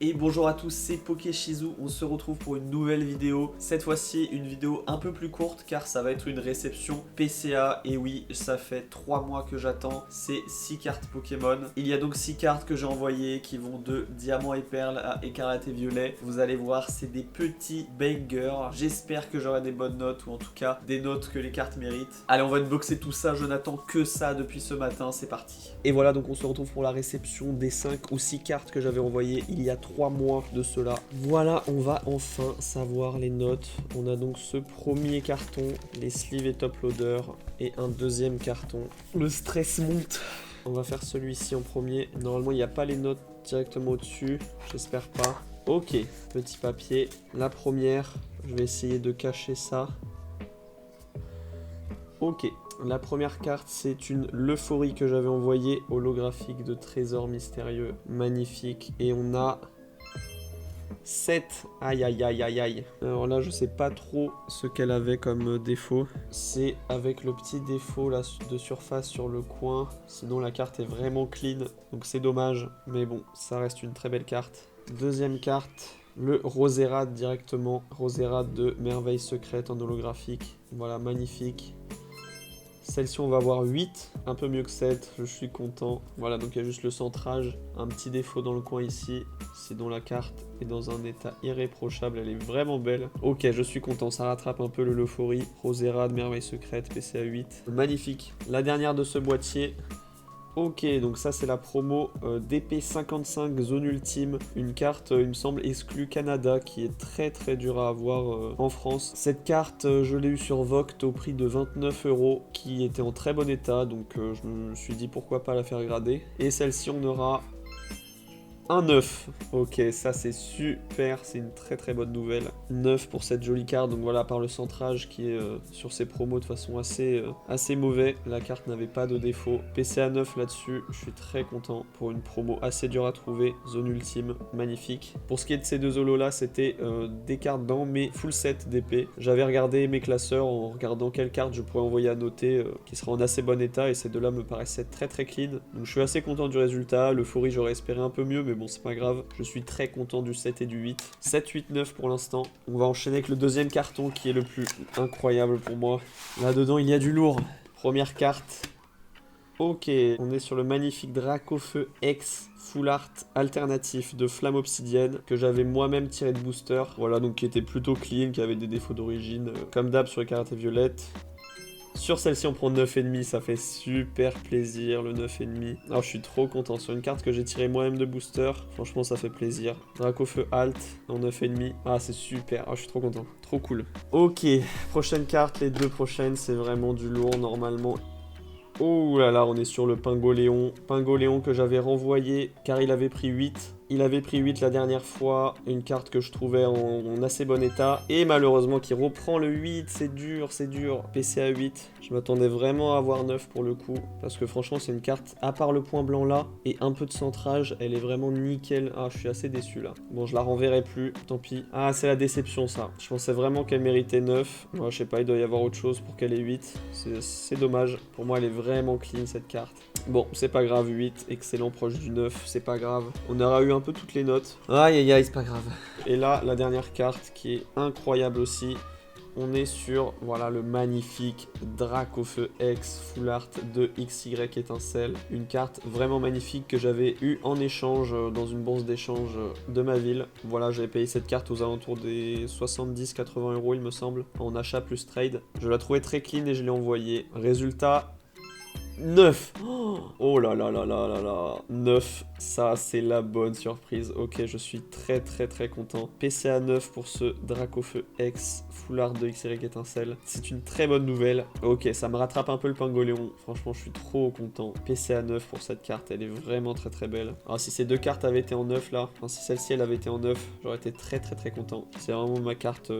Et bonjour à tous, c'est PokéShizu, on se retrouve pour une nouvelle vidéo. Cette fois-ci, une vidéo un peu plus courte car ça va être une réception PCA. Et oui, ça fait 3 mois que j'attends, c'est 6 cartes Pokémon. Il y a donc 6 cartes que j'ai envoyées qui vont de Diamant et Perle à Écarlate et Violet. Vous allez voir, c'est des petits bangers. J'espère que j'aurai des bonnes notes ou en tout cas des notes que les cartes méritent. Allez, on va unboxer tout ça, je n'attends que ça depuis ce matin, c'est parti. Et voilà, donc on se retrouve pour la réception des 5 ou 6 cartes que j'avais envoyées il y a 3 mois de cela. Voilà, on va enfin savoir les notes. On a donc ce premier carton, les sleeves et top loader, et un deuxième carton. Le stress monte. On va faire celui-ci en premier. Normalement, il n'y a pas les notes directement au-dessus. J'espère pas. Ok, petit papier. La première, je vais essayer de cacher ça. Ok, la première carte, c'est une L'Euphorie que j'avais envoyée, holographique de trésor mystérieux, magnifique. Et on a 7. Aïe aïe aïe aïe aïe. Alors là, je sais pas trop ce qu'elle avait comme défaut. C'est avec le petit défaut là de surface sur le coin. Sinon, la carte est vraiment clean. Donc c'est dommage. Mais bon, ça reste une très belle carte. Deuxième carte. Le Roserade directement. Roserade de Merveille Secrète en holographique. Voilà, magnifique. Celle-ci, on va avoir 8, un peu mieux que 7, je suis content. Voilà, donc il y a juste le centrage, un petit défaut dans le coin ici, sinon la carte est dans un état irréprochable, elle est vraiment belle. Ok, je suis content, ça rattrape un peu le L'Euphorie, Roserade, Merveille Secrète, PCA 8. Magnifique. La dernière de ce boîtier. Ok, donc ça c'est la promo DP55 Zone Ultime, une carte il me semble exclue Canada qui est très dure à avoir en France. Cette carte je l'ai eue sur Voct au prix de 29 €, qui était en très bon état, donc je me suis dit pourquoi pas la faire grader. Et celle-ci on aura un 9. Ok, ça c'est super, c'est une très bonne nouvelle. 9 pour cette jolie carte, donc voilà, par le centrage qui est sur ses promos de façon assez mauvais, la carte n'avait pas de défaut. PCA 9 là-dessus, je suis très content pour une promo assez dure à trouver, zone ultime, magnifique. Pour ce qui est de ces deux holos là, c'était des cartes dans mes full set d'épée. J'avais regardé mes classeurs en regardant quelle carte je pourrais envoyer à noter qui sera en assez bon état, et ces deux là me paraissaient très clean. Donc je suis assez content du résultat. L'Euphorie, j'aurais espéré un peu mieux, mais bon, c'est pas grave. Je suis très content du 7 et du 8. 7, 8, 9 pour l'instant. On va enchaîner avec le deuxième carton qui est le plus incroyable pour moi. Là-dedans, il y a du lourd. Première carte. Ok, on est sur le magnifique Dracofeu X Full Art alternatif de Flamme Obsidienne que j'avais moi-même tiré de booster. Voilà, donc qui était plutôt clean, qui avait des défauts d'origine, comme d'hab sur Écarlate et Violette. Sur celle-ci, on prend 9,5, ça fait super plaisir, le 9,5. Alors, je suis trop content. Sur une carte que j'ai tirée moi-même de booster, franchement, ça fait plaisir. Dracofeu Alt en 9,5. Ah, c'est super. Ah, je suis trop content. Trop cool. Ok, prochaine carte. Les deux prochaines, c'est vraiment du lourd, normalement. Oh là là, on est sur le Pingoléon. Pingoléon que j'avais renvoyé car il avait pris 8. Il avait pris 8 la dernière fois, une carte que je trouvais en assez bon état. Et malheureusement qui reprend le 8, c'est dur. PCA 8, je m'attendais vraiment à avoir 9 pour le coup. Parce que franchement c'est une carte, à part le point blanc là, et un peu de centrage, elle est vraiment nickel. Ah, je suis assez déçu là. Bon, je la renverrai plus, tant pis. Ah, c'est la déception ça. Je pensais vraiment qu'elle méritait 9. Moi, je sais pas, il doit y avoir autre chose pour qu'elle ait 8. C'est dommage. Pour moi, elle est vraiment clean cette carte. Bon, c'est pas grave, 8, excellent, proche du 9, c'est pas grave. On aura eu un peu toutes les notes. Aïe aïe aïe, c'est pas grave. Et là, la dernière carte qui est incroyable aussi. On est sur, voilà, le magnifique Dracofeu X Full Art de XY Étincelle. Une carte vraiment magnifique que j'avais eue en échange dans une bourse d'échange de ma ville. Voilà, j'avais payé cette carte aux alentours des 70-80 €, il me semble, en achat plus trade. Je la trouvais très clean et je l'ai envoyée. Résultat... 9. Oh là là là là là là. 9, ça c'est la bonne surprise. Ok, je suis très content. PCA 9 pour ce Dracofeu X Full Art de XY Étincelle. C'est une très bonne nouvelle. Ok, ça me rattrape un peu le Pingoléon. Franchement, je suis trop content. PCA 9 pour cette carte, elle est vraiment très belle. Alors si ces deux cartes avaient été en 9 là, enfin si celle-ci elle avait été en 9, j'aurais été très content. C'est vraiment ma carte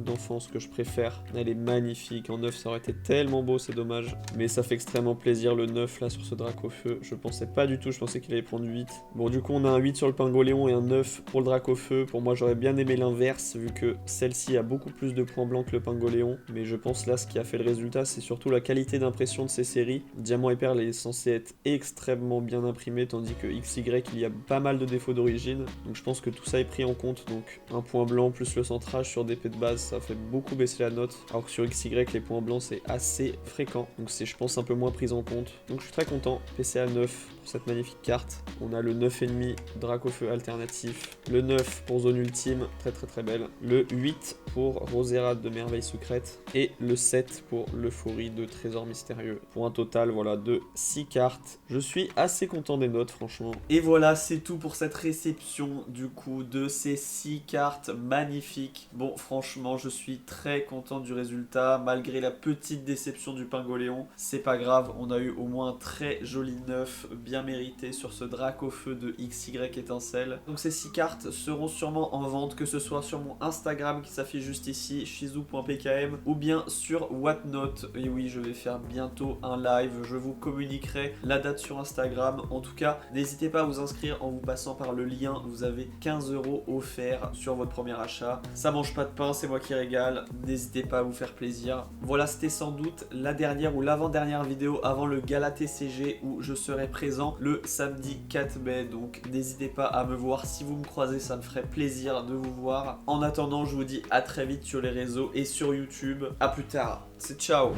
d'enfance que je préfère. Elle est magnifique. En 9, ça aurait été tellement beau, c'est dommage. Mais ça fait extrêmement plaisir. plaisir le 9 là sur ce Dracofeu. Je pensais pas du tout, je pensais qu'il allait prendre 8. Bon, du coup, on a un 8 sur le Pingoléon et un 9 pour le Dracofeu. Pour moi, j'aurais bien aimé l'inverse, vu que celle-ci a beaucoup plus de points blancs que le Pingoléon. Mais je pense là, ce qui a fait le résultat, c'est surtout la qualité d'impression de ces séries. Diamant et Perle est censé être extrêmement bien imprimé, tandis que XY, il y a pas mal de défauts d'origine. Donc je pense que tout ça est pris en compte. Donc un point blanc plus le centrage sur DP de base, ça fait beaucoup baisser la note. Alors que sur XY, les points blancs, c'est assez fréquent. Donc c'est, je pense, un peu moins pris en compte. Donc je suis très content. PCA 9 pour cette magnifique carte. On a le 9,5 Dracofeu alternatif. Le 9 pour Zone Ultime, très belle. Le 8 pour Roserade de Merveille Secrète. Et le 7 pour l'Euphorie de Trésor Mystérieux. Pour un total, voilà, de 6 cartes. Je suis assez content des notes, franchement. Et voilà, c'est tout pour cette réception, du coup, de ces 6 cartes magnifiques. Bon, franchement, je suis très content du résultat, malgré la petite déception du Pingoléon. C'est pas grave, on a eu au moins un très joli 9, bien mérité sur ce Dracofeu de XY Étincelle. Donc ces 6 cartes seront sûrement en vente, que ce soit sur mon Instagram qui s'affiche juste ici, shizou.pkm, ou bien sur Whatnot. Et oui, je vais faire bientôt un live, je vous communiquerai la date sur Instagram. En tout cas, n'hésitez pas à vous inscrire en vous passant par le lien, vous avez 15 € offerts sur votre premier achat. Ça mange pas de pain, c'est moi qui régale, n'hésitez pas à vous faire plaisir. Voilà, c'était sans doute la dernière ou l'avant-dernière vidéo avant le gala TCG où je serai présent le samedi 4 mai, donc n'hésitez pas à me voir si vous me croisez, ça me ferait plaisir de vous voir. En attendant, je vous dis à très vite sur les réseaux et sur YouTube. À plus tard, c'est ciao.